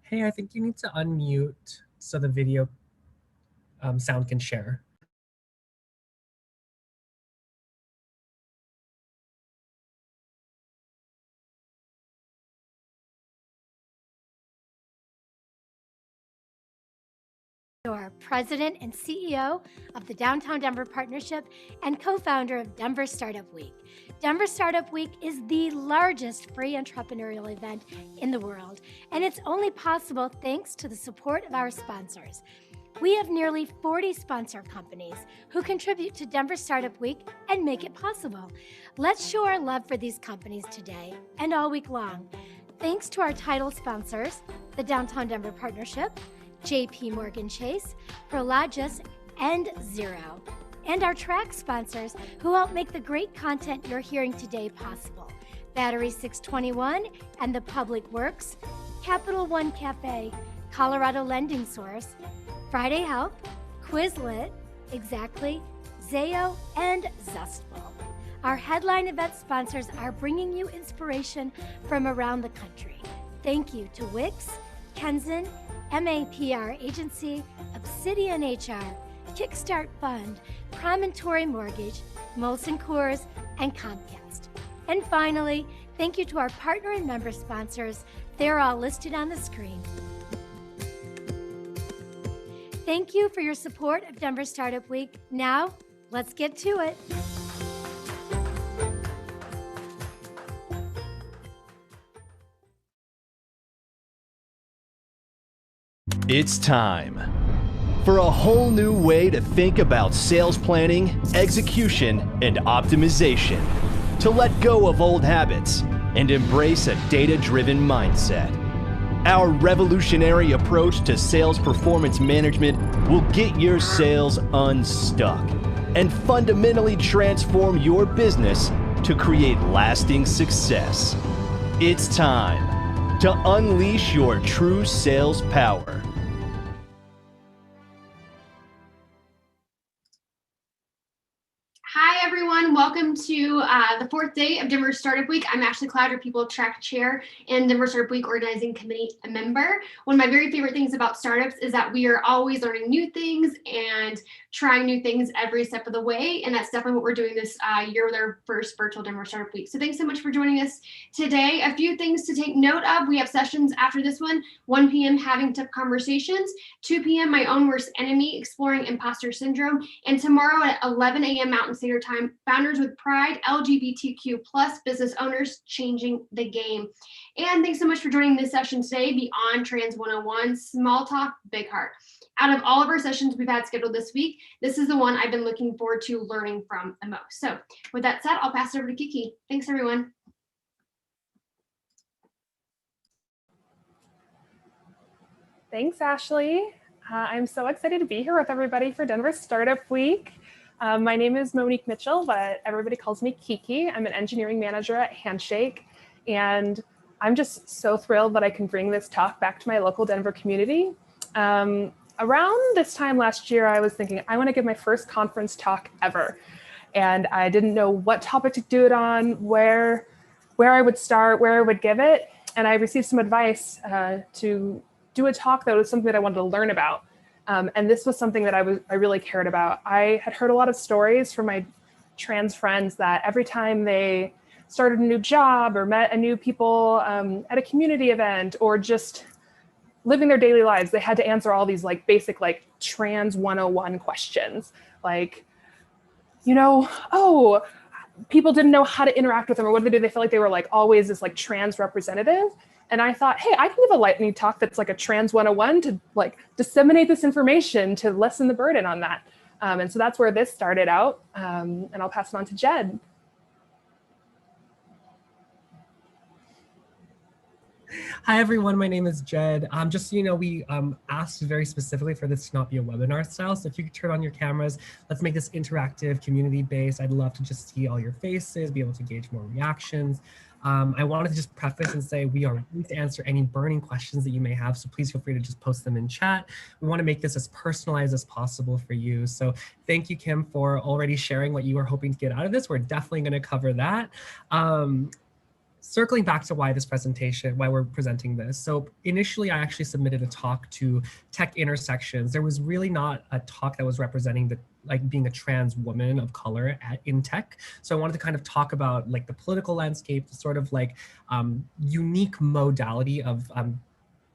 Hey, I think you need to unmute so the video sound can share. President and CEO of the Downtown Denver Partnership and co-founder of Denver Startup Week. Denver Startup Week is the largest free entrepreneurial event in the world, and it's only possible thanks to the support of our sponsors. We have nearly 40 sponsor companies who contribute to Denver Startup Week and make it possible. Let's show our love for these companies today and all week long. Thanks to our title sponsors, the Downtown Denver Partnership, JP Morgan Chase, Prologis, and Zero. And our track sponsors who help make the great content you're hearing today possible. Battery 621 and the Public Works, Capital One Cafe, Colorado Lending Source, Friday Health, Quizlet, Exactly, Zayo, and Zestful. Our headline event sponsors are bringing you inspiration from around the country. Thank you to Wix, Kenzen, MAPR Agency, Obsidian HR, Kickstart Fund, Promontory Mortgage, Molson Coors, and Comcast. And finally, thank you to our partner and member sponsors. They're all listed on the screen. Thank you for your support of Denver Startup Week. Now, let's get to it. It's time for a whole new way to think about sales planning, execution, and optimization. To let go of old habits and embrace a data-driven mindset. Our revolutionary approach to sales performance management will get your sales unstuck and fundamentally transform your business to create lasting success. It's time to unleash your true sales power. Hi, everyone. Welcome to the fourth day of Denver Startup Week. I'm Ashley Clouder, People Track Chair and Denver Startup Week Organizing Committee member. One of my very favorite things about startups is that we are always learning new things and trying new things every step of the way. And that's definitely what we're doing this year with our first virtual Denver Startup Week. So thanks so much for joining us today. A few things to take note of. We have sessions after this one, 1 p.m. Having Tough Conversations, 2 p.m. My Own Worst Enemy, Exploring Imposter Syndrome, and tomorrow at 11 a.m. Mountain Standard Time, Founders with Pride, LGBTQ plus business owners changing the game. And thanks so much for joining this session today, Beyond Trans 101, Small Talk, Big Heart. Out of all of our sessions we've had scheduled this week, this is the one I've been looking forward to learning from the most. So with that said, I'll pass it over to KiKi. Thanks, everyone. Thanks, Ashley. I'm so excited to be here with everybody for Denver Startup Week. My name is Monique Mitchell, but everybody calls me KiKi. I'm an engineering manager at Handshake, and I'm just so thrilled that I can bring this talk back to my local Denver community. Around this time last year, I was thinking, I want to give my first conference talk ever. And I didn't know what topic to do it on, where I would start, where I would give it. And I received some advice to do a talk that was something that I wanted to learn about. And this was something that I really cared about. I had heard a lot of stories from my trans friends that every time they started a new job or met a new people at a community event or just living their daily lives, they had to answer all these basic trans 101 questions. People didn't know how to interact with them, or what did they do? They felt like they were always this trans representative. And I thought, hey, I can give a lightning talk that's like a trans 101 to disseminate this information to lessen the burden on that. And so that's where this started out. And I'll pass it on to Jedd. Hi, everyone. My name is Jedd. Just so you know, we asked very specifically for this to not be a webinar style. So if you could turn on your cameras, let's make this interactive, community-based. I'd love to just see all your faces, be able to gauge more reactions. I wanted to just preface and say we are ready to answer any burning questions that you may have, so please feel free to just post them in chat. We want to make this as personalized as possible for you. So thank you, Kim, for already sharing what you are hoping to get out of this. We're definitely going to cover that. circling back to why we're presenting this. So initially, I actually submitted a talk to Tech Intersections. There was really not a talk that was representing being a trans woman of color in tech. So I wanted to kind of talk about like the political landscape, the sort of like unique modality of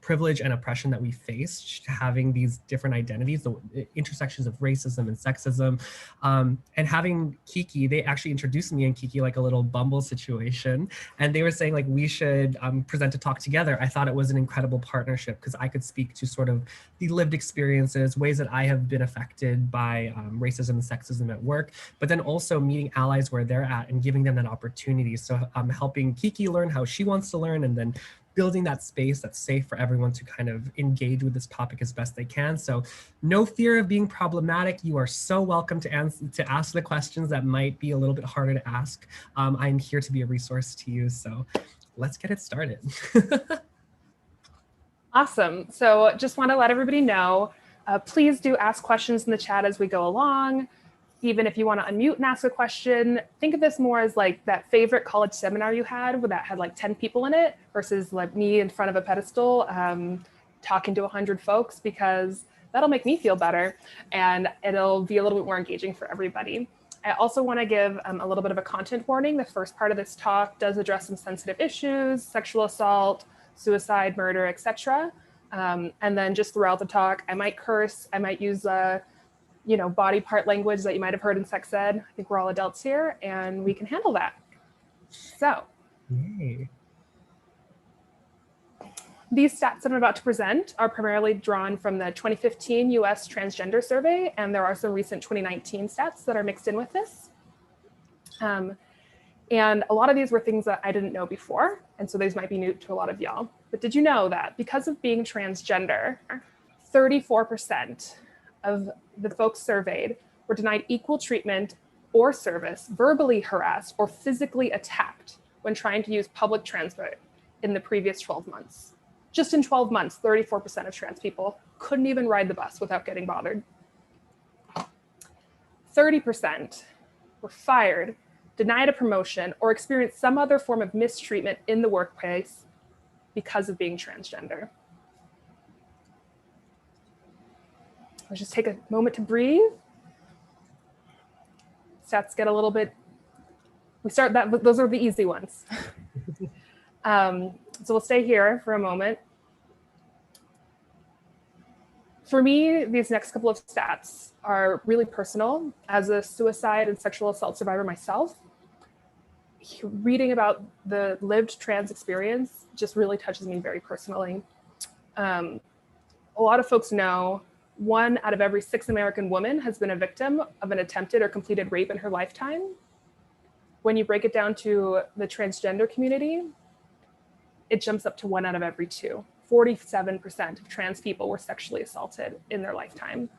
privilege and oppression that we face having these different identities, the intersections of racism and sexism. And having KiKi, they actually introduced me and KiKi like a little Bumble situation. And they were saying like we should present a talk together. I thought it was an incredible partnership because I could speak to sort of the lived experiences, ways that I have been affected by racism and sexism at work, but then also meeting allies where they're at and giving them that opportunity. So I'm helping KiKi learn how she wants to learn, and then building that space that's safe for everyone to kind of engage with this topic as best they can. So no fear of being problematic. You are so welcome to ask the questions that might be a little bit harder to ask. I'm here to be a resource to you. So let's get it started. Awesome. So just want to let everybody know, please do ask questions in the chat as we go along. Even if you want to unmute and ask a question, think of this more as like that favorite college seminar you had where that had like 10 people in it versus like me in front of a pedestal talking to 100 folks, because that'll make me feel better and it'll be a little bit more engaging for everybody. I also want to give a little bit of a content warning. The first part of this talk does address some sensitive issues, sexual assault, suicide, murder, etc. And then just throughout the talk, I might curse, I might use body part language that you might have heard in sex ed. I think we're all adults here and we can handle that. So Yay. These stats that I'm about to present are primarily drawn from the 2015 US Transgender Survey, and there are some recent 2019 stats that are mixed in with this. And a lot of these were things that I didn't know before, and so these might be new to a lot of y'all. But did you know that because of being transgender, 34% of the folks surveyed were denied equal treatment or service, verbally harassed, or physically attacked when trying to use public transport in the previous 12 months. Just in 12 months, 34% of trans people couldn't even ride the bus without getting bothered. 30% were fired, denied a promotion, or experienced some other form of mistreatment in the workplace because of being transgender. Let's just take a moment to breathe. Stats get a little bit, those are the easy ones. So we'll stay here for a moment. For me, these next couple of stats are really personal. As a suicide and sexual assault survivor myself, reading about the lived trans experience just really touches me very personally. A lot of folks know 1 out of every 6 American women has been a victim of an attempted or completed rape in her lifetime. When you break it down to the transgender community, it jumps up to 1 out of every 2. 47% of trans people were sexually assaulted in their lifetime,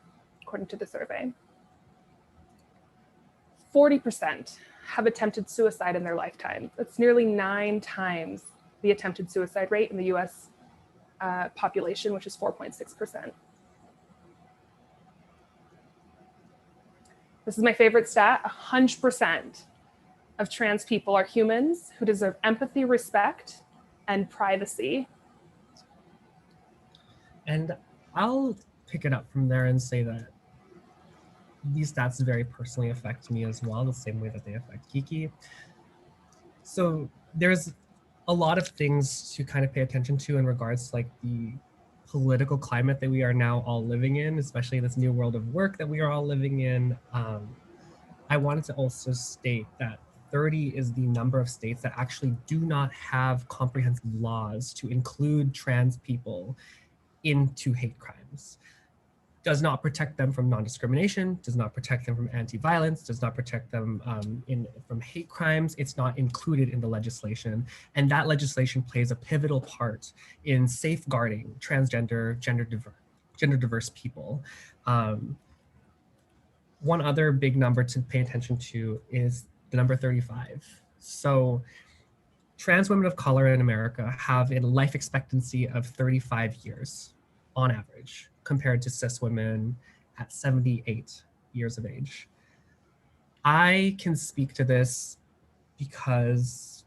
according to the survey. 40% have attempted suicide in their lifetime. That's nearly 9 times the attempted suicide rate in the US population, which is 4.6%. This is my favorite stat. 100% of trans people are humans who deserve empathy, respect, and privacy. And I'll pick it up from there and say that these stats very personally affect me as well, the same way that they affect KiKi. So there's a lot of things to kind of pay attention to in regards to like the political climate that we are now all living in, especially this new world of work that we are all living in. I wanted to also state that 30 is the number of states that actually do not have comprehensive laws to include trans people into hate crimes. Does not protect them from non-discrimination, does not protect them from anti-violence, does not protect them from hate crimes. It's not included in the legislation. And that legislation plays a pivotal part in safeguarding transgender, gender diverse people. One other big number to pay attention to is the number 35. So trans women of color in America have a life expectancy of 35 years on average, compared to cis women at 78 years of age. I can speak to this because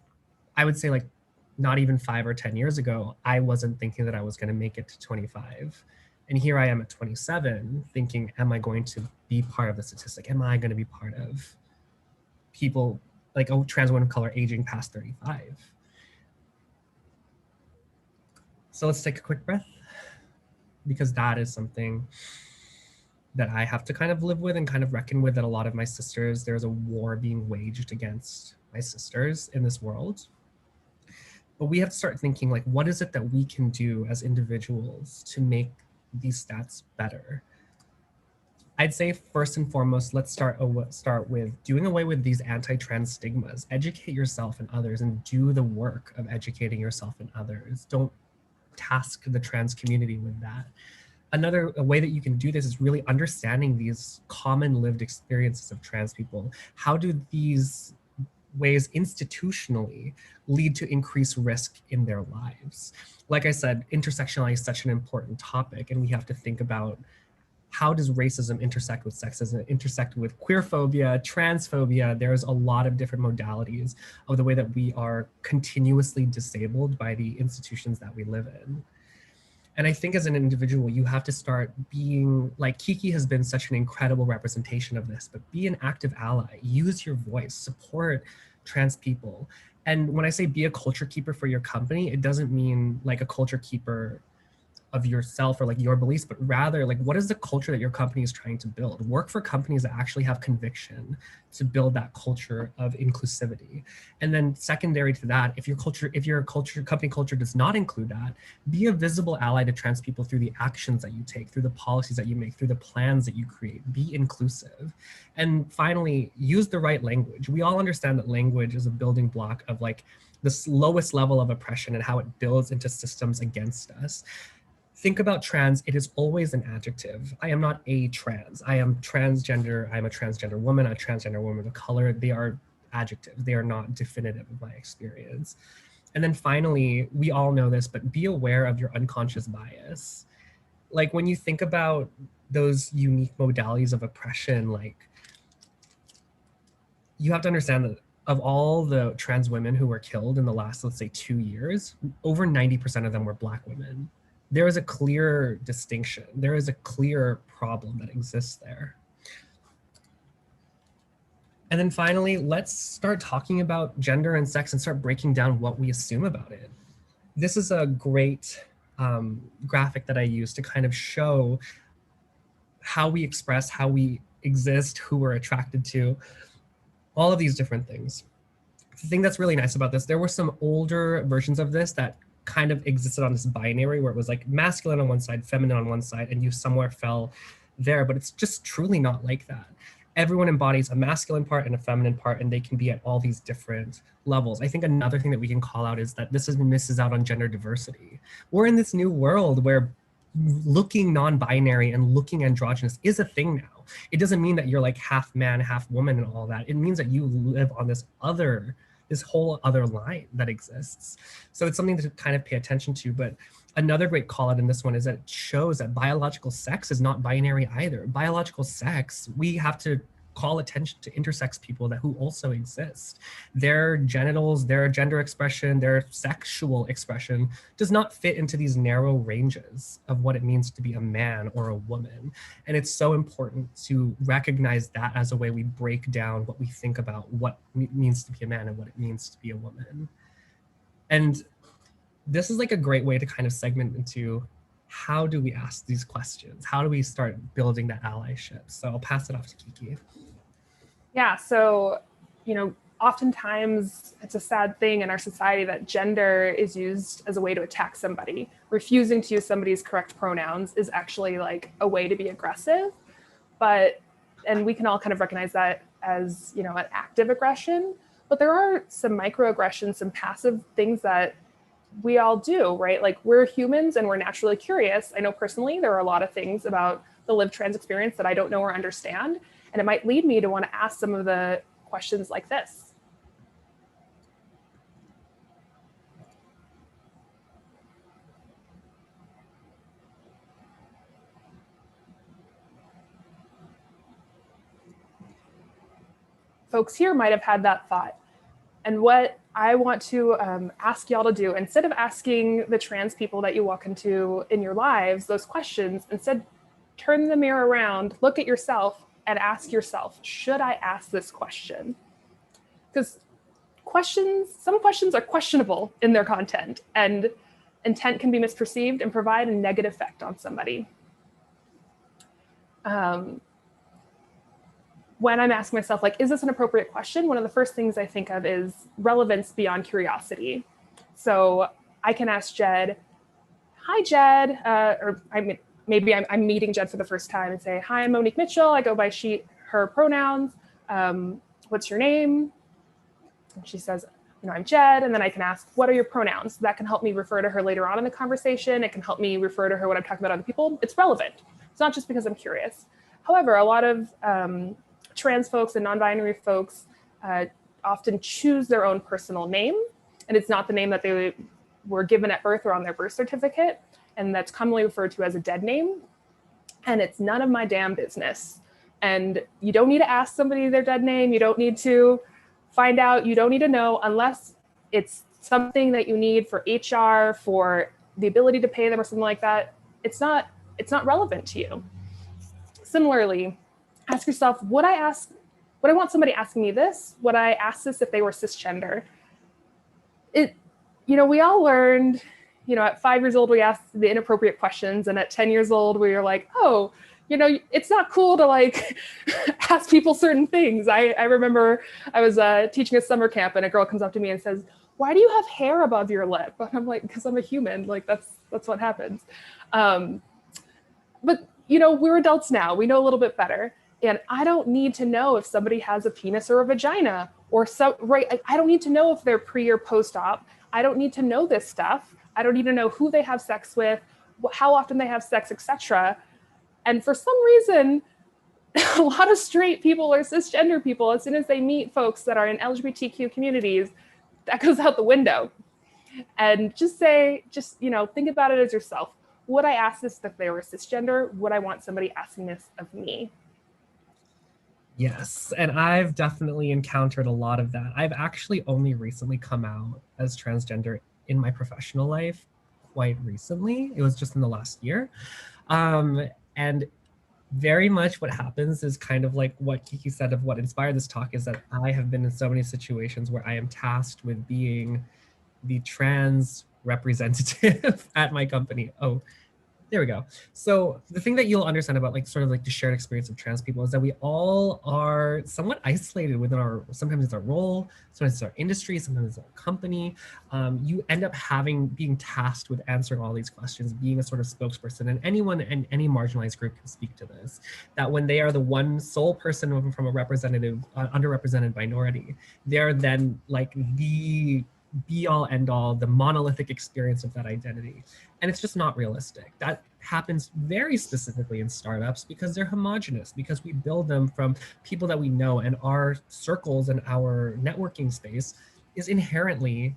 I would say like not even 5 or 10 years ago, I wasn't thinking that I was going to make it to 25. And here I am at 27 thinking, am I going to be part of the statistic? Am I going to be part of people like trans women of color aging past 35? So let's take a quick breath, because that is something that I have to kind of live with and kind of reckon with, that a lot of my sisters, there's a war being waged against my sisters in this world. But we have to start thinking, like, what is it that we can do as individuals to make these stats better? I'd say first and foremost, let's start with doing away with these anti-trans stigmas. Educate yourself and others, and do the work of educating yourself and others. Don't task the trans community with that. Another way that you can do this is really understanding these common lived experiences of trans people. How do these ways institutionally lead to increased risk in their lives? Like I said, intersectionality is such an important topic, and we have to think about, how does racism intersect with sexism, intersect with queerphobia, transphobia? There's a lot of different modalities of the way that we are continuously disabled by the institutions that we live in. And I think as an individual, you have to start being, like KiKi has been such an incredible representation of this, but be an active ally, use your voice, support trans people. And when I say be a culture keeper for your company, it doesn't mean like a culture keeper of yourself or like your beliefs, but rather like, what is the culture that your company is trying to build? Work for companies that actually have conviction to build that culture of inclusivity. And then secondary to that, if your company culture does not include that, be a visible ally to trans people through the actions that you take, through the policies that you make, through the plans that you create. Be inclusive. And finally, use the right language. We all understand that language is a building block of like this lowest level of oppression and how it builds into systems against us. Think about trans, it is always an adjective. I am not a trans. I am transgender. I'm a transgender woman, a transgender woman of color. They are adjectives. They are not definitive of my experience. And then finally, we all know this, but be aware of your unconscious bias. Like when you think about those unique modalities of oppression, like you have to understand that of all the trans women who were killed in the last, let's say 2 years, over 90% of them were Black women. There is a clear distinction. There is a clear problem that exists there. And then finally, let's start talking about gender and sex and start breaking down what we assume about it. This is a great graphic that I use to kind of show how we express, how we exist, who we're attracted to, all of these different things. The thing that's really nice about this, there were some older versions of this that kind of existed on this binary where it was like masculine on one side, feminine on one side, and you somewhere fell there, but it's just truly not like that. Everyone embodies a masculine part and a feminine part, and they can be at all these different levels. I think another thing that we can call out is that this misses out on gender diversity. We're in this new world where looking non-binary and looking androgynous is a thing now. It doesn't mean that you're like half man, half woman and all that. It means that you live on this whole other line that exists. So it's something to kind of pay attention to. But another great call out in this one is that it shows that biological sex is not binary either. Biological sex, we have to call attention to intersex people who also exist. Their genitals, their gender expression, their sexual expression does not fit into these narrow ranges of what it means to be a man or a woman. And it's so important to recognize that as a way we break down what we think about what it means to be a man and what it means to be a woman. And this is like a great way to kind of segment into, how do we ask these questions? How do we start building that allyship? So I'll pass it off to KiKi. Yeah, so, oftentimes it's a sad thing in our society that gender is used as a way to attack somebody. Refusing to use somebody's correct pronouns is actually like a way to be aggressive. And we can all kind of recognize that as, an active aggression, but there are some microaggressions, some passive things that we all do, right? Like we're humans and we're naturally curious. I know personally, there are a lot of things about the lived trans experience that I don't know or understand. And it might lead me to want to ask some of the questions like this. Folks here might have had that thought. And what I want to ask y'all to do, instead of asking the trans people that you walk into in your lives those questions, instead turn the mirror around, look at yourself and ask yourself, should I ask this question? Because some questions are questionable in their content, and intent can be misperceived and provide a negative effect on somebody. When I'm asking myself, like, is this an appropriate question? One of the first things I think of is relevance beyond curiosity. So I can ask Jedd, hi, Jedd, or maybe I'm meeting Jedd for the first time and say, hi, I'm Monique Mitchell. I go by she, her pronouns. What's your name? And she says, I'm Jedd. And then I can ask, what are your pronouns? That can help me refer to her later on in the conversation. It can help me refer to her when I'm talking about other people. It's relevant. It's not just because I'm curious. However, a lot of trans folks and non-binary folks often choose their own personal name, and it's not the name that they were given at birth or on their birth certificate, and that's commonly referred to as a dead name, and it's none of my damn business. And you don't need to ask somebody their dead name. You don't need to find out. You don't need to know unless it's something that you need for HR, for the ability to pay them or something like that. It's not relevant to you. Similarly, ask yourself, would I want somebody asking me this? Would I ask this if they were cisgender? We all learned, at 5 years old, we asked the inappropriate questions. And at 10 years old, we were like, oh, it's not cool to like ask people certain things. I remember I was teaching a summer camp and a girl comes up to me and says, why do you have hair above your lip? And I'm like, because I'm a human, like that's what happens. But we're adults now, we know a little bit better. And I don't need to know if somebody has a penis or a vagina I don't need to know if they're pre or post-op. I don't need to know this stuff. I don't need to know who they have sex with, how often they have sex, etc. And for some reason, a lot of straight people or cisgender people, as soon as they meet folks that are in LGBTQ communities, that goes out the window. And just think about it as yourself. Would I ask this if they were cisgender? Would I want somebody asking this of me? Yes, and I've definitely encountered a lot of that. I've actually only recently come out as transgender in my professional life, quite recently. It was just in the last year. And very much what happens is kind of like what KiKi said of what inspired this talk is that I have been in so many situations where I am tasked with being the trans representative at my company. Oh, there we go. So the thing that you'll understand about like sort of like the shared experience of trans people is that we all are somewhat isolated within sometimes it's our role, sometimes it's our industry, sometimes it's our company. You end up being tasked with answering all these questions, being a sort of spokesperson, and anyone and any marginalized group can speak to this, that when they are the one sole person from a representative, underrepresented minority, they're then like the be all end all, the monolithic experience of that identity. And it's just not realistic. That happens very specifically in startups because they're homogenous, because we build them from people that we know, and our circles and our networking space is inherently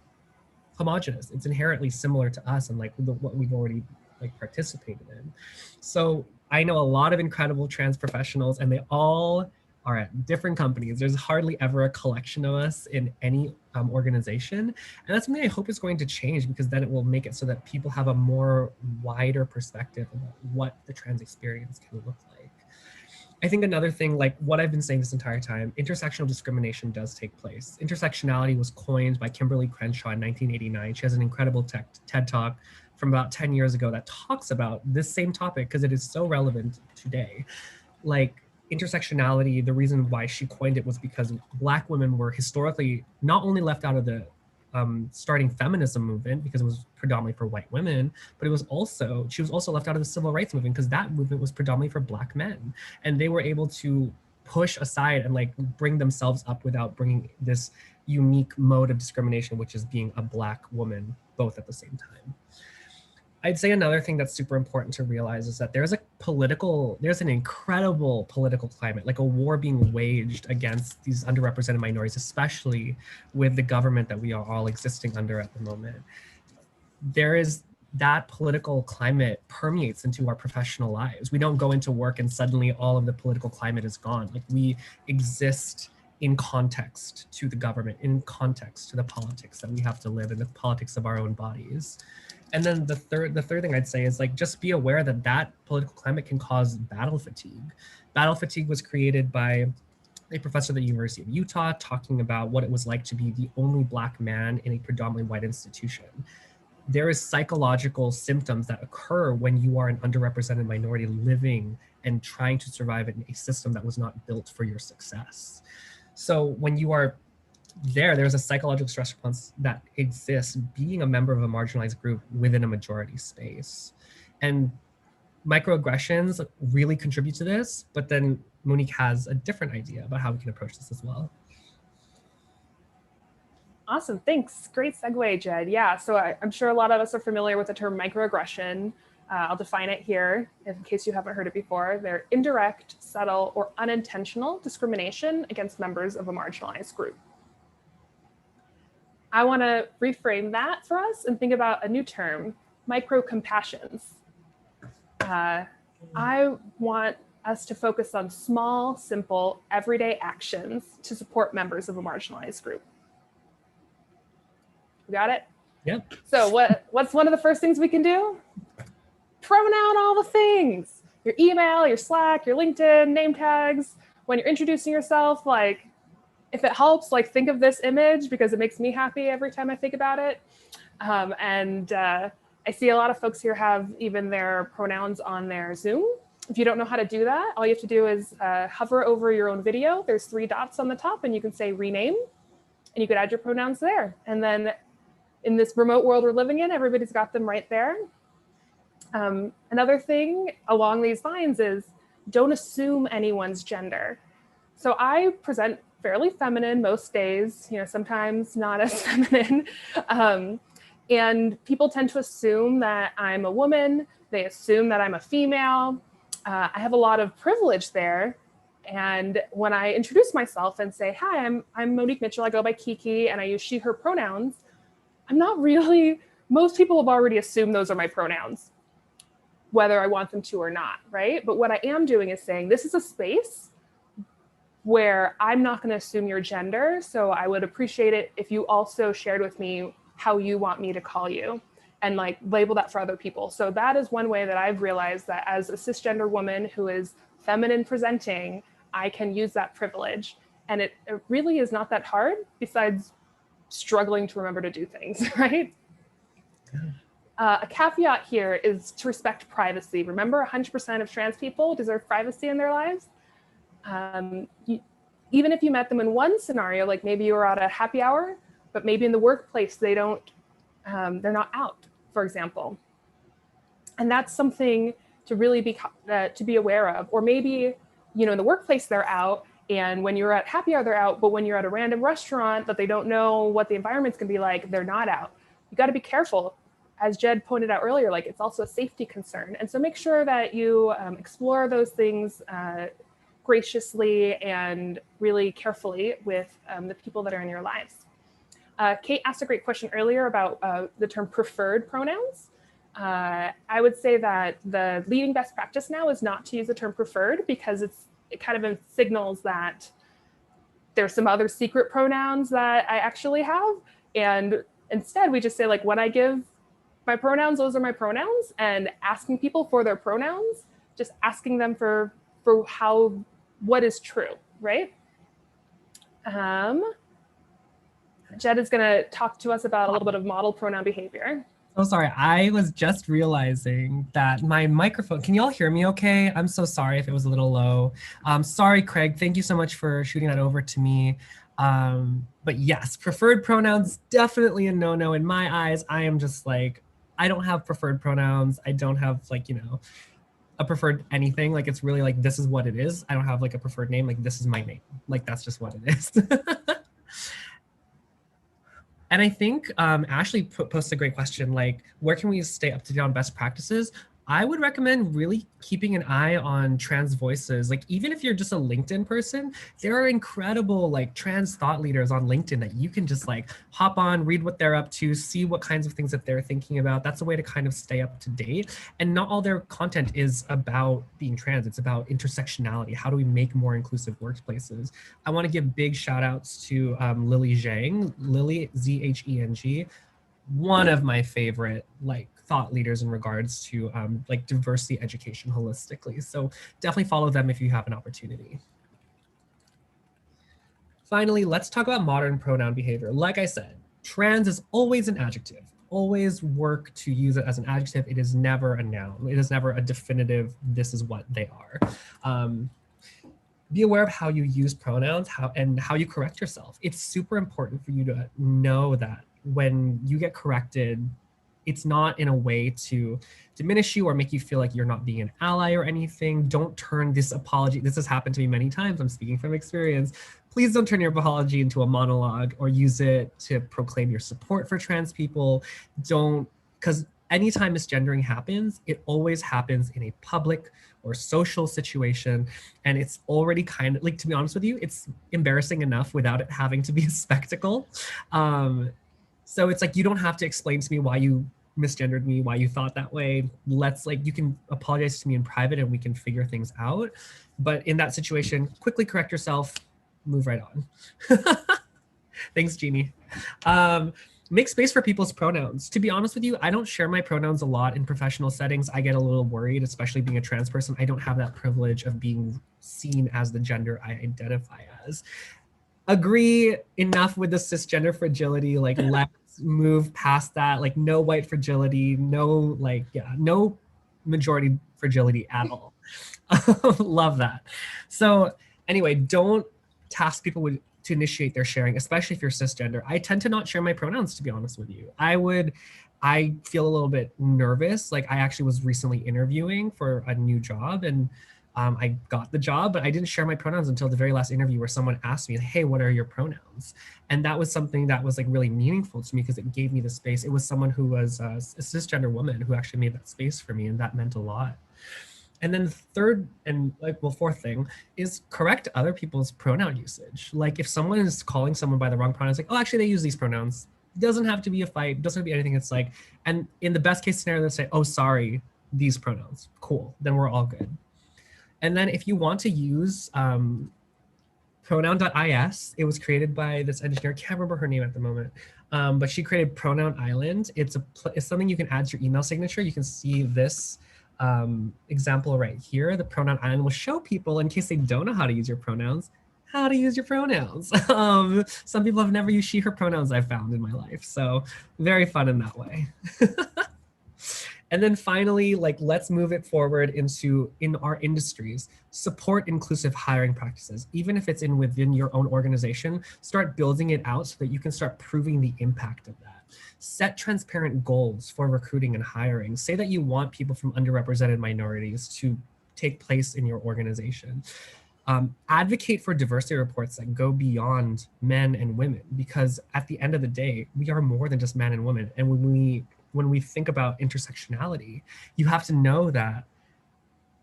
homogenous. It's inherently similar to us and like what we've already like participated in. So I know a lot of incredible trans professionals, and they all are at different companies. There's hardly ever a collection of us in any organization. And that's something I hope is going to change, because then it will make it so that people have a more wider perspective about what the trans experience can look like. I think another thing, like what I've been saying this entire time, intersectional discrimination does take place. Intersectionality was coined by Kimberly Crenshaw in 1989. She has an incredible TED Talk from about 10 years ago that talks about this same topic because it is so relevant today. Like, intersectionality, the reason why she coined it was because Black women were historically not only left out of the starting feminism movement because it was predominantly for white women, but she was also left out of the civil rights movement because that movement was predominantly for Black men. And they were able to push aside and like bring themselves up without bringing this unique mode of discrimination, which is being a Black woman, both at the same time. I'd say another thing that's super important to realize is that there's an incredible political climate, like a war being waged against these underrepresented minorities, especially with the government that we are all existing under at the moment. That political climate permeates into our professional lives. We don't go into work and suddenly all of the political climate is gone. Like, we exist in context to the government, in context to the politics that we have to live in, the politics of our own bodies. And then the third thing I'd say is like, just be aware that that political climate can cause battle fatigue. Battle fatigue was created by a professor at the University of Utah talking about what it was like to be the only Black man in a predominantly white institution. There is psychological symptoms that occur when you are an underrepresented minority living and trying to survive in a system that was not built for your success. So when you are there's a psychological stress response that exists being a member of a marginalized group within a majority space. And microaggressions really contribute to this, but then Monique has a different idea about how we can approach this as well. Awesome, thanks. Great segue, Jedd. Yeah, so I'm sure a lot of us are familiar with the term microaggression. I'll define it here in case you haven't heard it before. They're indirect, subtle, or unintentional discrimination against members of a marginalized group. I want to reframe that for us and think about a new term, micro-compassions. I want us to focus on small, simple, everyday actions to support members of a marginalized group. You got it? Yep. So what's one of the first things we can do? Pronoun all the things. Your email, your Slack, your LinkedIn, name tags. When you're introducing yourself, like, if it helps, like, think of this image because it makes me happy every time I think about it. I see a lot of folks here have even their pronouns on their Zoom. If you don't know how to do that, all you have to do is hover over your own video. There's 3 dots on the top and you can say rename and you could add your pronouns there. And then in this remote world we're living in, everybody's got them right there. Another thing along these lines is don't assume anyone's gender. So I present fairly feminine most days, sometimes not as feminine. And people tend to assume that I'm a woman. They assume that I'm a female. I have a lot of privilege there. And when I introduce myself and say, hi, I'm Monique Mitchell, I go by KiKi and I use she, her pronouns, most people have already assumed those are my pronouns, whether I want them to or not, right? But what I am doing is saying, this is a space where I'm not going to assume your gender. So I would appreciate it if you also shared with me how you want me to call you and like label that for other people. So that is one way that I've realized that as a cisgender woman who is feminine presenting, I can use that privilege. And it really is not that hard besides struggling to remember to do things, right? A caveat here is to respect privacy. Remember, 100% of trans people deserve privacy in their lives. Even if you met them in one scenario, like maybe you were at a happy hour, but maybe in the workplace, they're not out, for example. And that's something to really be aware of. Or maybe, in the workplace, they're out, and when you're at happy hour, they're out, but when you're at a random restaurant that they don't know what the environment's gonna be like, they're not out. You gotta be careful. As Jedd pointed out earlier, like it's also a safety concern. And so make sure that you explore those things graciously and really carefully with the people that are in your lives. Kate asked a great question earlier about the term preferred pronouns. I would say that the leading best practice now is not to use the term preferred because it kind of signals that there's some other secret pronouns that I actually have. And instead we just say, like, when I give my pronouns, those are my pronouns, and asking people for their pronouns, just asking them for what is true, right? Jedd is going to talk to us about a little bit of model pronoun behavior. Oh, sorry. I was just realizing that my microphone, can you all hear me okay? I'm so sorry if it was a little low. Sorry, Craig. Thank you so much for shooting that over to me. But yes, preferred pronouns, definitely a no-no in my eyes. I am just like, I don't have preferred pronouns. I don't have a preferred anything. Like, it's really like, this is what it is. I don't have like a preferred name. Like, this is my name. Like, that's just what it is. And I think Ashley posted a great question, like, where can we stay up to date on best practices? I would recommend really keeping an eye on trans voices. Like, even if you're just a LinkedIn person, there are incredible like trans thought leaders on LinkedIn that you can just like hop on, read what they're up to, see what kinds of things that they're thinking about. That's a way to kind of stay up to date. And not all their content is about being trans. It's about intersectionality. How do we make more inclusive workplaces? I want to give big shout outs to Lily Zhang, Lily Zheng, one of my favorite like thought leaders in regards to like diversity education holistically. So definitely follow them if you have an opportunity. Finally, let's talk about modern pronoun behavior. Like I said, trans is always an adjective. Always work to use it as an adjective. It is never a noun. It is never a definitive, this is what they are. Be aware of how you use pronouns and how you correct yourself. It's super important for you to know that when you get corrected, it's not in a way to diminish you or make you feel like you're not being an ally or anything. Don't turn this apology. This has happened to me many times. I'm speaking from experience. Please don't turn your apology into a monologue or use it to proclaim your support for trans people. Don't, because anytime misgendering happens, it always happens in a public or social situation. And it's already kind of like, to be honest with you, it's embarrassing enough without it having to be a spectacle. So it's like, you don't have to explain to me why you misgendered me, why you thought that way. Let's like, you can apologize to me in private and we can figure things out. But in that situation, quickly correct yourself, move right on. Thanks, Jeannie. Make space for people's pronouns. To be honest with you, I don't share my pronouns a lot in professional settings. I get a little worried, especially being a trans person. I don't have that privilege of being seen as the gender I identify as. Agree enough with the cisgender fragility, like let's move past that, like no white fragility, no like, yeah, no majority fragility at all. Love that. So anyway, don't task people to initiate their sharing, especially if you're cisgender. I tend to not share my pronouns, to be honest with you. I feel a little bit nervous. Like I actually was recently interviewing for a new job and I got the job, but I didn't share my pronouns until the very last interview where someone asked me, hey, what are your pronouns? And that was something that was like really meaningful to me because it gave me the space. It was someone who was a cisgender woman who actually made that space for me, and that meant a lot. And then the third and fourth thing is correct other people's pronoun usage. Like if someone is calling someone by the wrong pronouns, like, oh, actually they use these pronouns. It doesn't have to be a fight, doesn't have to be anything. It's like, and in the best case scenario, they say, oh, sorry, these pronouns. Cool, then we're all good. And then if you want to use pronoun.is, it was created by this engineer, can't remember her name at the moment, but she created Pronoun Island. It's something you can add to your email signature. You can see this example right here. The Pronoun Island will show people, in case they don't know how to use your pronouns, how to use your pronouns. Some people have never used she, her pronouns, I've found in my life. So very fun in that way. And then finally, like, let's move it forward in our industries, support inclusive hiring practices. Even if it's within your own organization, start building it out so that you can start proving the impact of that. Set transparent goals for recruiting and hiring. Say that you want people from underrepresented minorities to take place in your organization. Advocate for diversity reports that go beyond men and women, because at the end of the day, we are more than just men and women. And when we think about intersectionality, you have to know that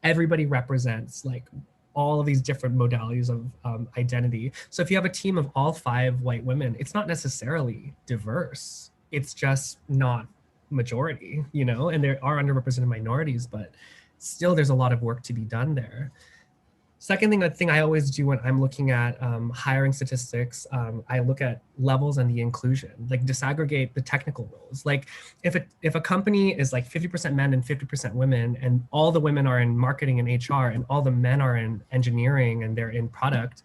everybody represents like all of these different modalities of identity. So if you have a team of all 5 white women, it's not necessarily diverse. It's just not majority, you know, and there are underrepresented minorities, but still there's a lot of work to be done there. Second thing I always do when I'm looking at hiring statistics, I look at levels and the inclusion, like disaggregate the technical roles. Like if a company is like 50% men and 50% women, and all the women are in marketing and HR and all the men are in engineering and they're in product,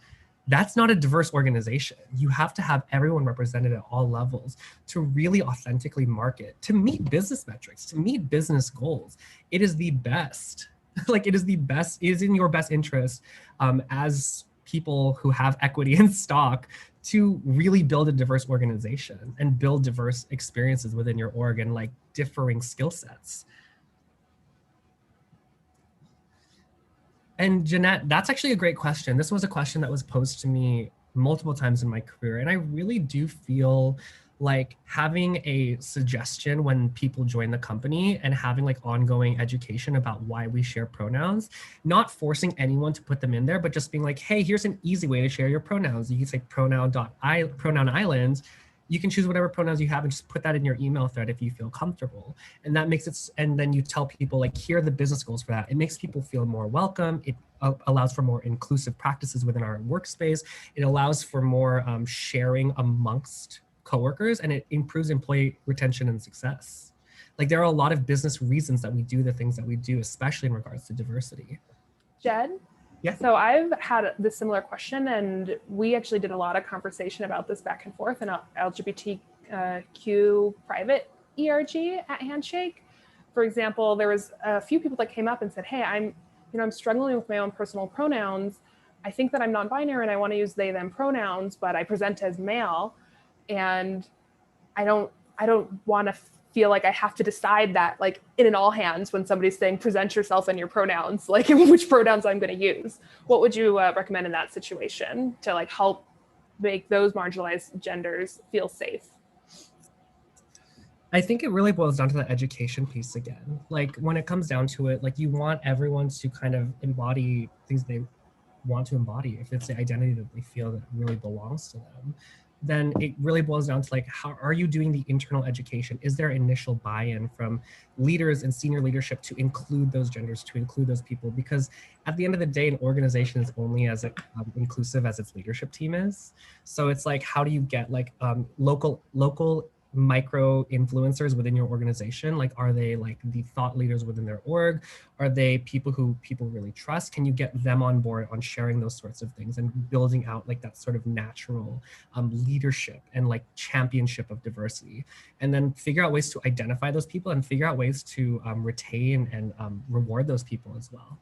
that's not a diverse organization. You have to have everyone represented at all levels to really authentically market, to meet business metrics, to meet business goals. It is the best. Like it is in your best interest as people who have equity in stock to really build a diverse organization and build diverse experiences within your org and like differing skill sets. And Jeanette, that's actually a great question. This was a question that was posed to me multiple times in my career. And I really do feel like having a suggestion when people join the company and having like ongoing education about why we share pronouns, not forcing anyone to put them in there, but just being like, hey, here's an easy way to share your pronouns. You can say pronoun island. You can choose whatever pronouns you have and just put that in your email thread if you feel comfortable. And that makes it, and then you tell people like, here are the business goals for that. It makes people feel more welcome. It allows for more inclusive practices within our workspace. It allows for more sharing amongst coworkers, and it improves employee retention and success. Like there are a lot of business reasons that we do the things that we do, especially in regards to diversity. Jedd? Yeah. So I've had this similar question, and we actually did a lot of conversation about this back and forth in a LGBTQ private ERG at Handshake. For example, there was a few people that came up and said, hey, I'm struggling with my own personal pronouns. I think that I'm non-binary and I want to use they, them pronouns, but I present as male. And I don't want to feel like I have to decide that like in an all hands when somebody's saying present yourself and your pronouns, like which pronouns I'm going to use. What would you recommend in that situation to like help make those marginalized genders feel safe? I think it really boils down to the education piece again. Like when it comes down to it, like you want everyone to kind of embody things they want to embody. If it's the identity that they feel that really belongs to them, then it really boils down to like, how are you doing the internal education? Is there initial buy-in from leaders and senior leadership to include those genders, to include those people? Because at the end of the day, an organization is only as inclusive as its leadership team is. So it's like, how do you get like local micro influencers within your organization? Like, are they like the thought leaders within their org? Are they people who people really trust? Can you get them on board on sharing those sorts of things and building out like that sort of natural leadership and like championship of diversity? And then figure out ways to identify those people and figure out ways to retain and reward those people as well.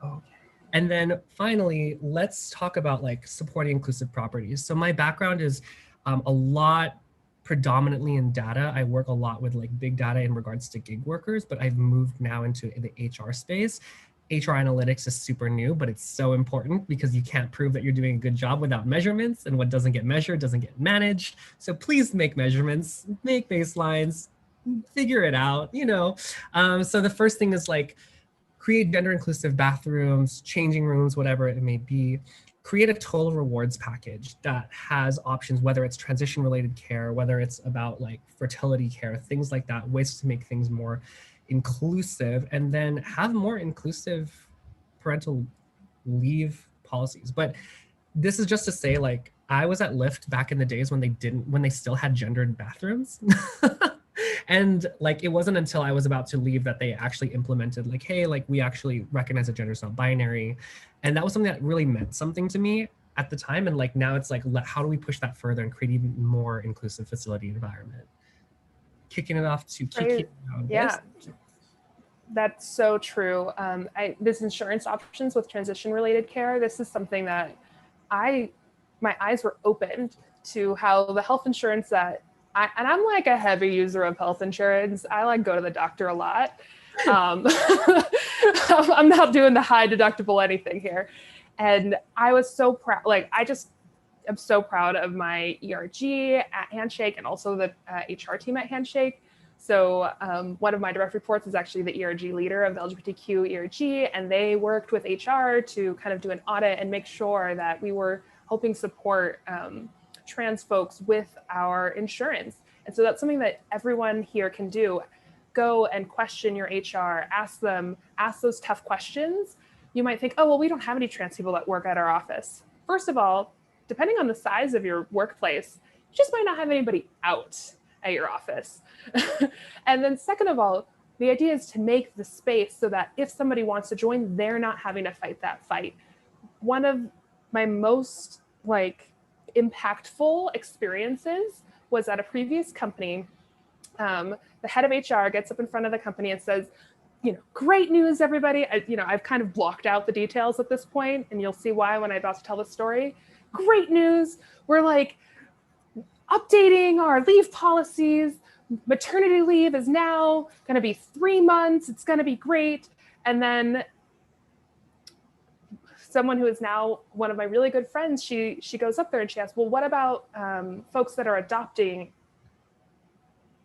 Okay. And then finally, let's talk about like supporting inclusive properties. So my background is a lot predominantly in data. I work a lot with like big data in regards to gig workers, but I've moved now into the HR space. HR analytics is super new, but it's so important because you can't prove that you're doing a good job without measurements, and what doesn't get measured doesn't get managed. So please make measurements, make baselines, figure it out, you know. So the first thing is like, create gender inclusive bathrooms, changing rooms, whatever it may be. Create a total rewards package that has options, whether it's transition related care, whether it's about like fertility care, things like that, ways to make things more inclusive, and then have more inclusive parental leave policies. But this is just to say, like, I was at Lyft back in the days when they still had gendered bathrooms. And like, it wasn't until I was about to leave that they actually implemented like, hey, like we actually recognize that gender is not binary. And that was something that really meant something to me at the time. And like, now it's like, how do we push that further and create even more inclusive facility environment? Kicking it off to KiKi. Yeah, that's so true. This insurance options with transition related care, this is something that my eyes were opened to how the health insurance that and I'm like a heavy user of health insurance. I like go to the doctor a lot. I'm not doing the high deductible anything here. And I was so proud, like I just am so proud of my ERG at Handshake and also the HR team at Handshake. So one of my direct reports is actually the ERG leader of the LGBTQ ERG, and they worked with HR to kind of do an audit and make sure that we were helping support trans folks with our insurance. And so that's something that everyone here can do. Go and question your HR, ask those tough questions. You might think, oh, well, we don't have any trans people that work at our office. First of all, depending on the size of your workplace, you just might not have anybody out at your office. And then second of all, the idea is to make the space so that if somebody wants to join, they're not having to fight that fight. One of my most impactful experiences was at a previous company. The head of HR gets up in front of the company and says, great news, everybody. I've kind of blocked out the details at this point, and you'll see why when I'm about to tell the story. Great news. We're updating our leave policies. Maternity leave is now going to be 3 months. It's going to be great. And then someone who is now one of my really good friends, she goes up there and she asks, well, what about folks that are adopting?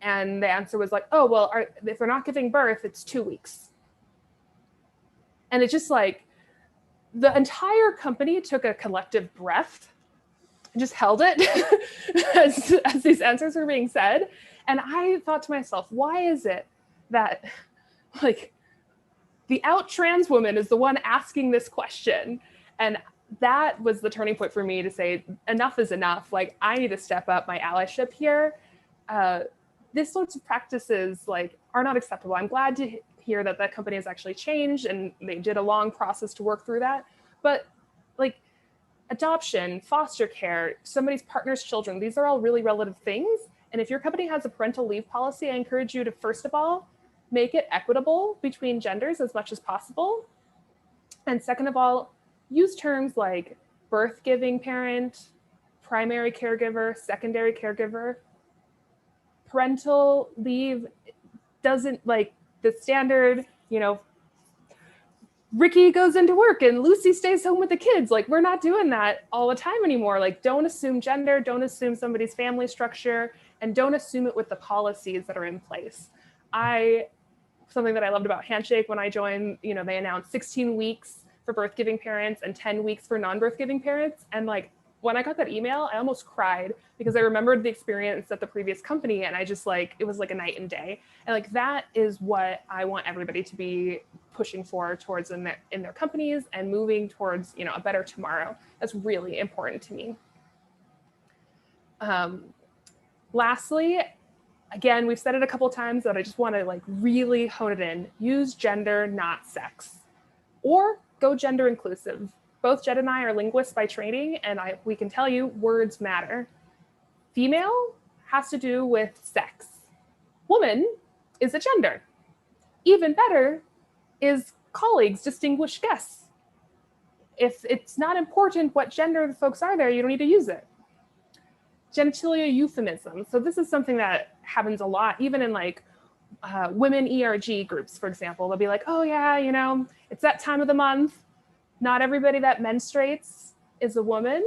And the answer was like, oh, well, if they're not giving birth, it's 2 weeks. And it's just like, the entire company took a collective breath and just held it as these answers were being said. And I thought to myself, why is it that like the out trans woman is the one asking this question? And that was the turning point for me to say, enough is enough. Like, I need to step up my allyship here. These sorts of practices like are not acceptable. I'm glad to hear that that company has actually changed and they did a long process to work through that. But like adoption, foster care, somebody's partner's children, these are all really relative things. And if your company has a parental leave policy, I encourage you to, first of all, make it equitable between genders as much as possible. And second of all, use terms like birth-giving parent, primary caregiver, secondary caregiver. Parental leave doesn't like the standard, you know, Ricky goes into work and Lucy stays home with the kids. Like, we're not doing that all the time anymore. Like, don't assume gender, don't assume somebody's family structure, and don't assume it with the policies that are in place. Something that I loved about Handshake when I joined, you know, they announced 16 weeks for birth-giving parents and 10 weeks for non-birth-giving parents. And like, when I got that email, I almost cried because I remembered the experience at the previous company, and I just like, it was like a night and day. And like, that is what I want everybody to be pushing for towards in their companies and moving towards, you know, a better tomorrow. That's really important to me. Lastly, again, we've said it a couple of times, but I just want to like really hone it in. Use gender, not sex, or go gender inclusive. Both Jedd and I are linguists by training, and we can tell you words matter. Female has to do with sex. Woman is a gender. Even better is colleagues, distinguished guests. If it's not important what gender the folks are there, you don't need to use it. Genitalia euphemism. So this is something that happens a lot, even in like women ERG groups, for example. They'll be like, oh yeah, you know, it's that time of the month. Not everybody that menstruates is a woman.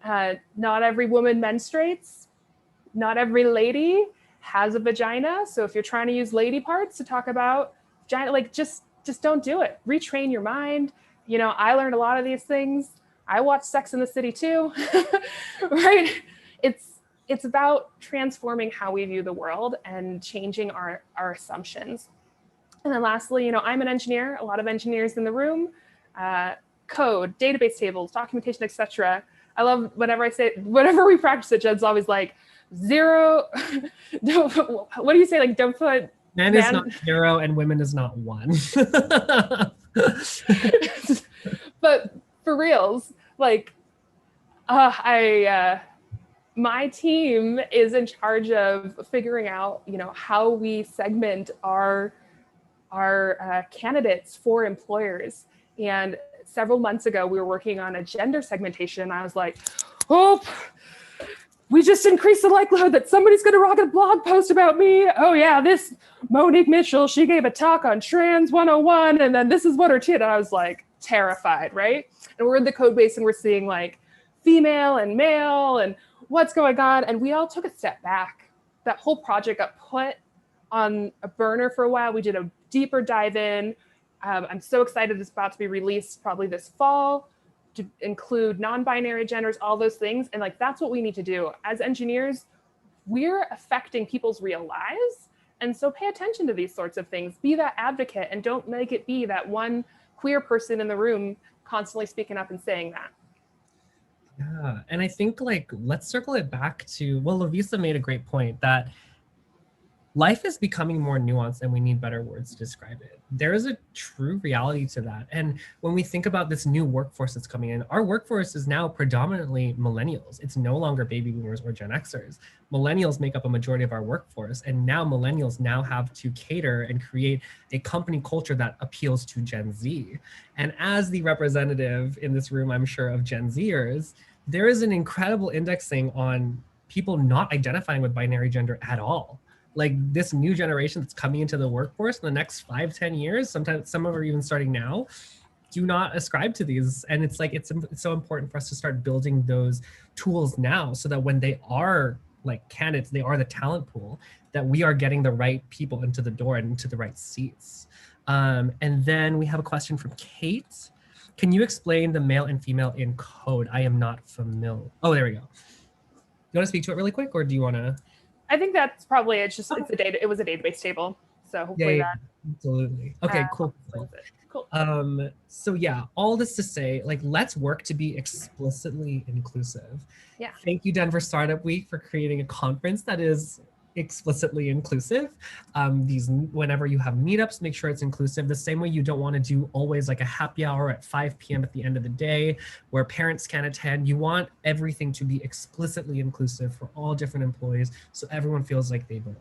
Not every woman menstruates. Not every lady has a vagina. So if you're trying to use lady parts to talk about vagina, like just don't do it. Retrain your mind. You know, I learned a lot of these things. I watched Sex and the City too, right? It's about transforming how we view the world and changing our assumptions. And then lastly, you know, I'm an engineer, a lot of engineers in the room. Code, database tables, documentation, etc. I love whenever we practice it, Jedd's always like, zero, what do you say? Like, don't put man is not zero and women is not one. But for reals, like, my team is in charge of figuring out, you know, how we segment our candidates for employers. And several months ago, we were working on a gender segmentation. I was like, oh, we just increased the likelihood that somebody's going to rock a blog post about me. Oh yeah, this Monique Mitchell, she gave a talk on Trans 101, and then this is what her did. And I was like terrified, right? And we're in the code base and we're seeing like female and male and what's going on. And we all took a step back. That whole project got put on a burner for a while. We did a deeper dive in. I'm so excited it's about to be released probably this fall to include non-binary genders, all those things. And like, that's what we need to do. As engineers, we're affecting people's real lives. And so pay attention to these sorts of things. Be that advocate and don't make it be that one queer person in the room constantly speaking up and saying that. Yeah, and I think like, let's circle it back to, well, Lovisa made a great point that life is becoming more nuanced and we need better words to describe it. There is a true reality to that. And when we think about this new workforce that's coming in, our workforce is now predominantly millennials. It's no longer baby boomers or Gen Xers. Millennials make up a majority of our workforce. And now millennials now have to cater and create a company culture that appeals to Gen Z. And as the representative in this room, I'm sure, of Gen Zers, there is an incredible indexing on people not identifying with binary gender at all. Like this new generation that's coming into the workforce in the next 5-10 years, sometimes some of them are even starting now, do not ascribe to these. And it's like, it's so important for us to start building those tools now so that when they are like candidates, they are the talent pool, that we are getting the right people into the door and into the right seats. And then we have a question from Kate. Can you explain the male and female in code? I am not familiar. Oh, there we go. You want to speak to it really quick, or do you want to? I think that's probably, it's a data, it was a database table. So hopefully Yeah, absolutely. Okay, cool. Cool. So yeah, all this to say, like, let's work to be explicitly inclusive. Yeah. Thank you, Denver Startup Week, for creating a conference that is explicitly inclusive. Whenever you have meetups, make sure it's inclusive. The same way you don't want to do always like a happy hour at 5 p.m. at the end of the day where parents can't attend. You want everything to be explicitly inclusive for all different employees so everyone feels like they belong.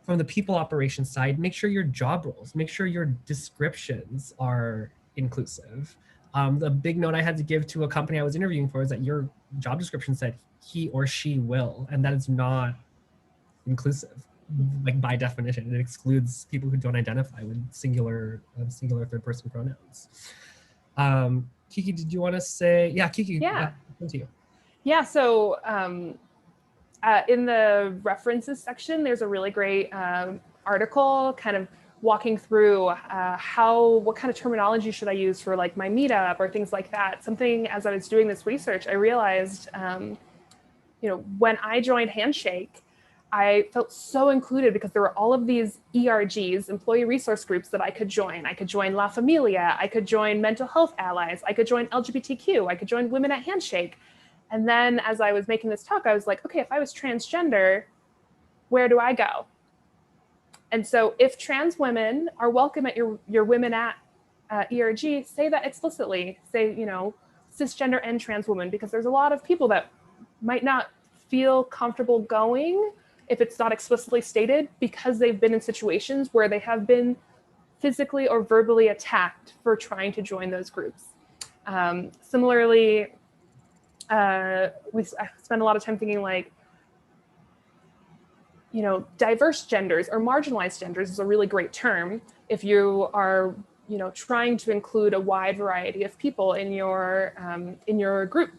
From the people operations side, make sure your job roles, make sure your descriptions are inclusive. The big note I had to give to a company I was interviewing for is that your job description said he or she will, and that is not inclusive. Like by definition, it excludes people who don't identify with singular third person pronouns. KiKi, did you want to say? Yeah, KiKi. Yeah. To you. Yeah. So in the references section, there's a really great article kind of walking through what kind of terminology should I use for like my meetup or things like that. Something, as I was doing this research, I realized, when I joined Handshake, I felt so included because there were all of these ERGs, employee resource groups, that I could join. I could join La Familia, I could join Mental Health Allies, I could join LGBTQ, I could join Women at Handshake. And then as I was making this talk, I was like, okay, if I was transgender, where do I go? And so if trans women are welcome at your Women at ERG, say that explicitly. Say, cisgender and trans women, because there's a lot of people that might not feel comfortable going if it's not explicitly stated because they've been in situations where they have been physically or verbally attacked for trying to join those groups. Similarly, I spend a lot of time thinking like, diverse genders or marginalized genders is a really great term if you are, trying to include a wide variety of people in your group.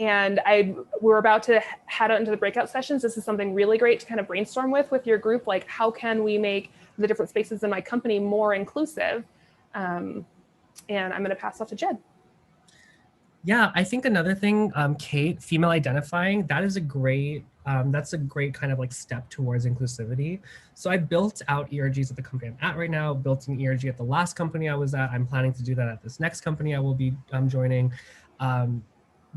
And we're about to head out into the breakout sessions. This is something really great to kind of brainstorm with your group. Like, how can we make the different spaces in my company more inclusive? And I'm going to pass off to Jedd. Yeah, I think another thing, Kate, female identifying, that is that's a great kind of like step towards inclusivity. So I built out ERGs at the company I'm at right now, built an ERG at the last company I was at. I'm planning to do that at this next company I will be joining.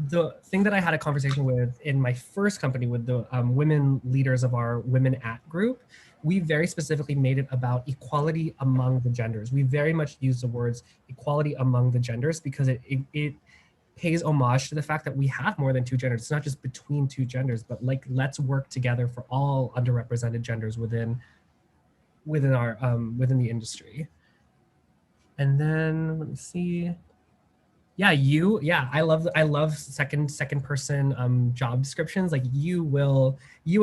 The thing that I had a conversation with in my first company with the women leaders of our Women at group, we very specifically made it about equality among the genders. We very much use the words equality among the genders because it pays homage to the fact that we have more than two genders. It's not just between two genders, but like, let's work together for all underrepresented genders within the industry. And then let me see. Yeah, I love second person job descriptions. Like you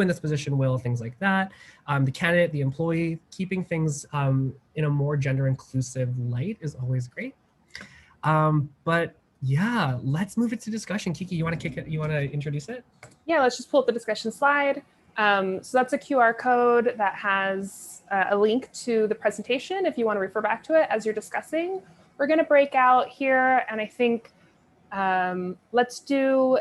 in this position will, things like that. The candidate, the employee, keeping things in a more gender inclusive light is always great. But yeah, let's move it to discussion. KiKi, you want to introduce it? Yeah, let's just pull up the discussion slide. So that's a QR code that has a link to the presentation if you want to refer back to it as you're discussing. We're going to break out here, and I think let's do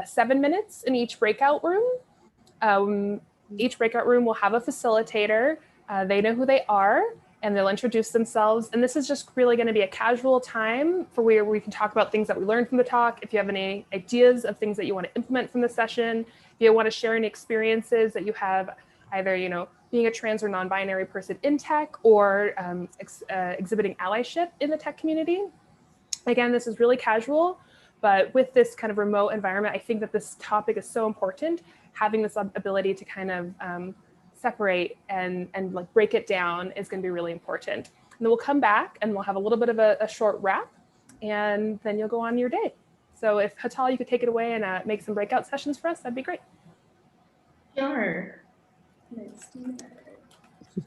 7 minutes in each breakout room. Each breakout room will have a facilitator. They know who they are, and they'll introduce themselves. And this is just really going to be a casual time for where we can talk about things that we learned from the talk. If you have any ideas of things that you want to implement from the session, if you want to share any experiences that you have, either being a trans or non-binary person in tech, or exhibiting allyship in the tech community. Again, this is really casual, but with this kind of remote environment, I think that this topic is so important. Having this ability to kind of separate and like break it down is going to be really important. And then we'll come back and we'll have a little bit of a short wrap, and then you'll go on your day. So if Hatal, you could take it away and make some breakout sessions for us, that'd be great. Sure. Let's do that.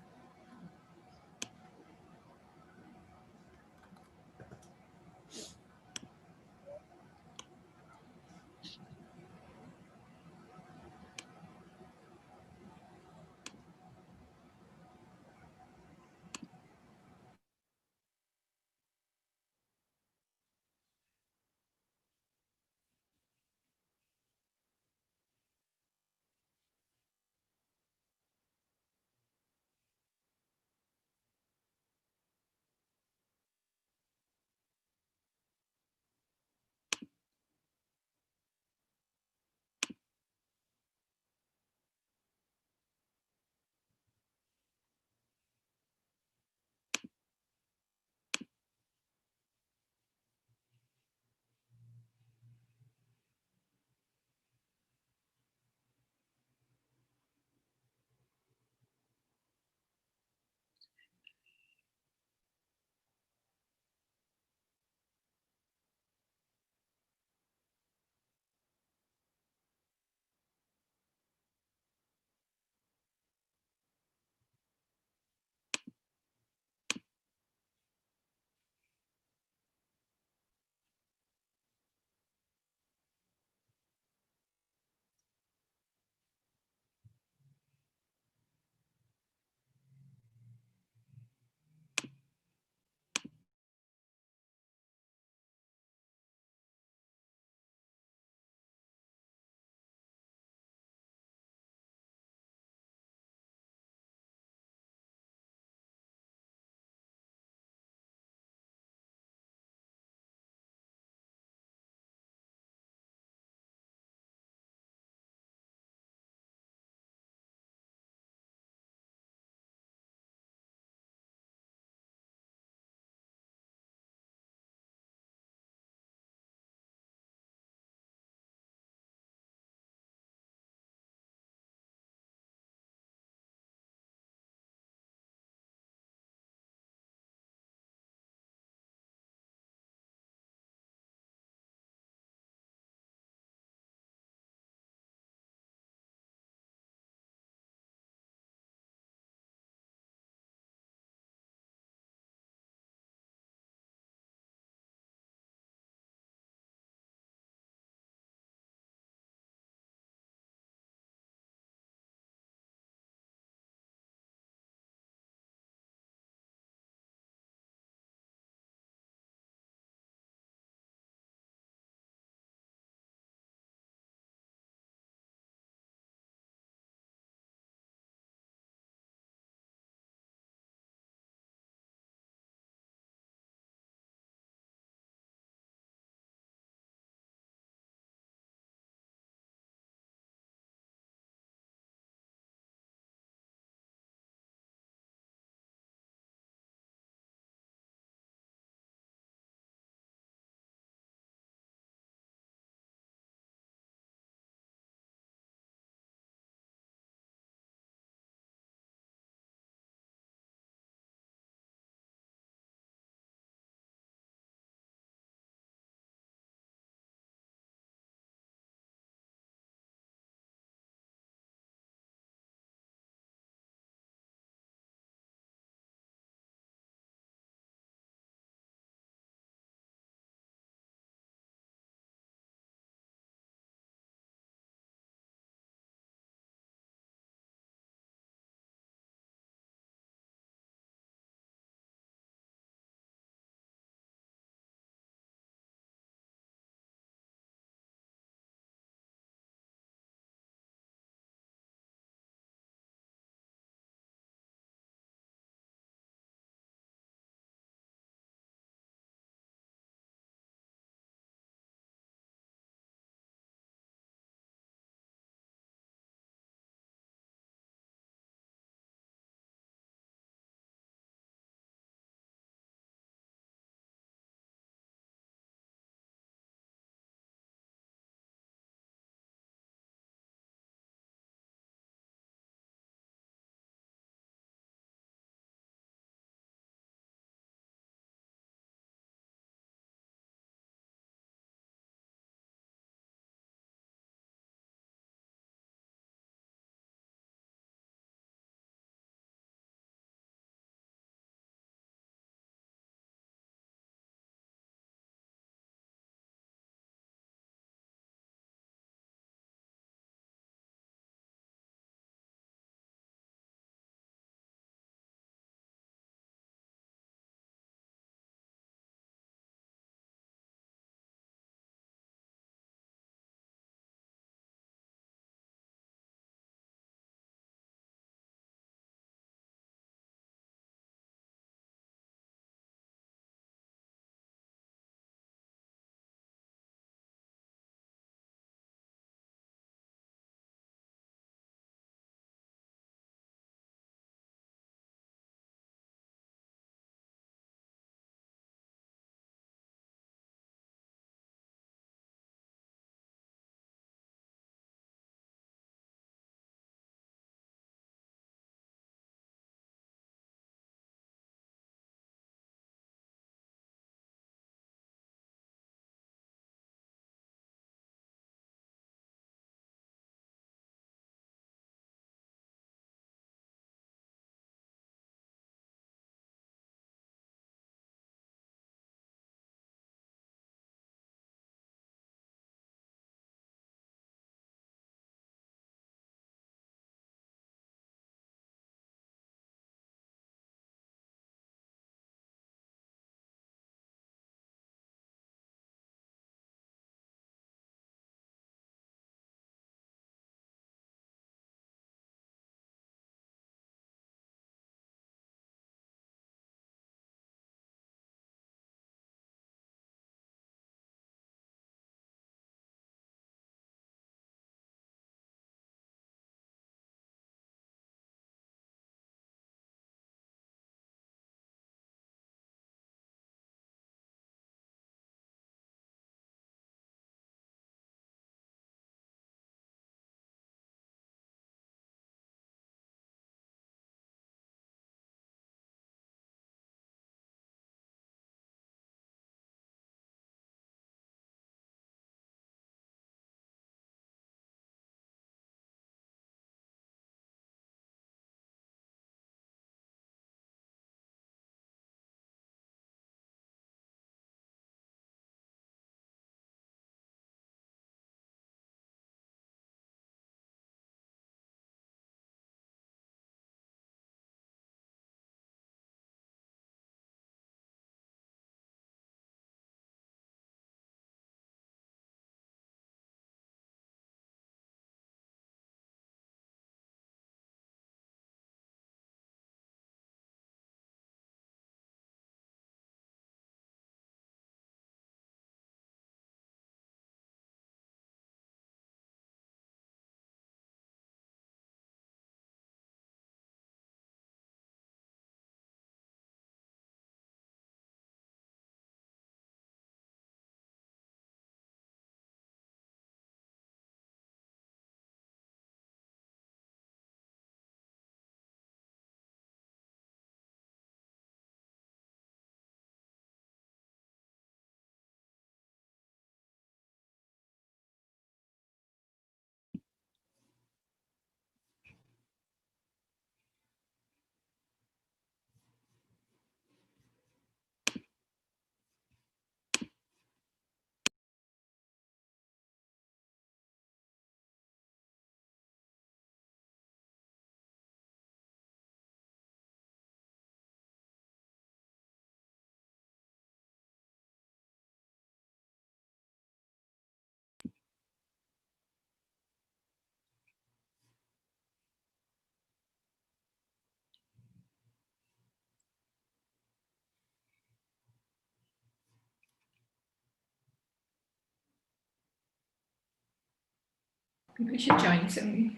We should join soon.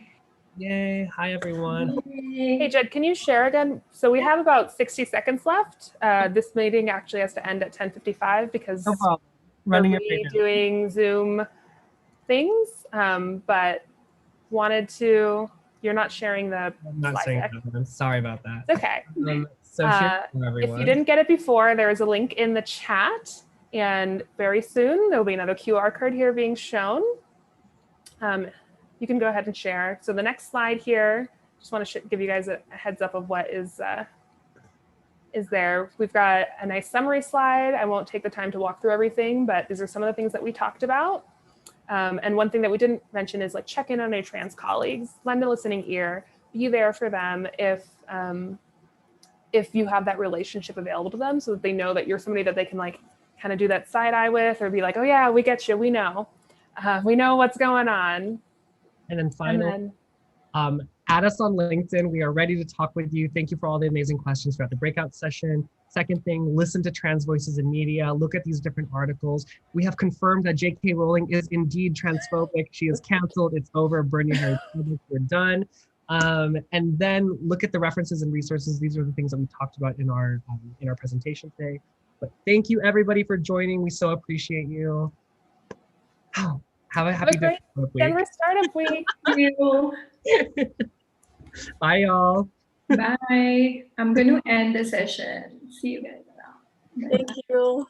Yay. Hi, everyone. Hey, Jedd, can you share again? So we have about 60 seconds left. This meeting actually has to end at 10:55 because No problem. we're Running it right now. redoing Zoom things, but wanted to, you're not sharing the I'm not slide saying deck. that. I'm sorry about that. It's okay. So here for If everyone. you didn't get it before, there is a link in the chat, and very soon there will be another QR code here being shown. You can go ahead and share. So the next slide here, just want to give you guys a heads up of what is there. We've got a nice summary slide. I won't take the time to walk through everything, but these are some of the things that we talked about. And one thing that we didn't mention is like check in on your trans colleagues, lend a listening ear, be there for them if you have that relationship available to them, so that they know that you're somebody that they can like kind of do that side eye with, or be like, oh yeah, we get you, we know what's going on. And then finally, add us on LinkedIn. We are ready to talk with you. Thank you for all the amazing questions throughout the breakout session. Second thing, listen to Trans Voices in Media. Look at these different articles. We have confirmed that J.K. Rowling is indeed transphobic. She is canceled. It's over. Burn your hair. We're done. And then look at the references and resources. These are the things that we talked about in our presentation today. But thank you everybody for joining. We so appreciate you. Oh, have a happy Denver Startup Week. Thank you. Bye, y'all. Bye. I'm going to end the session. See you guys now. Thank you.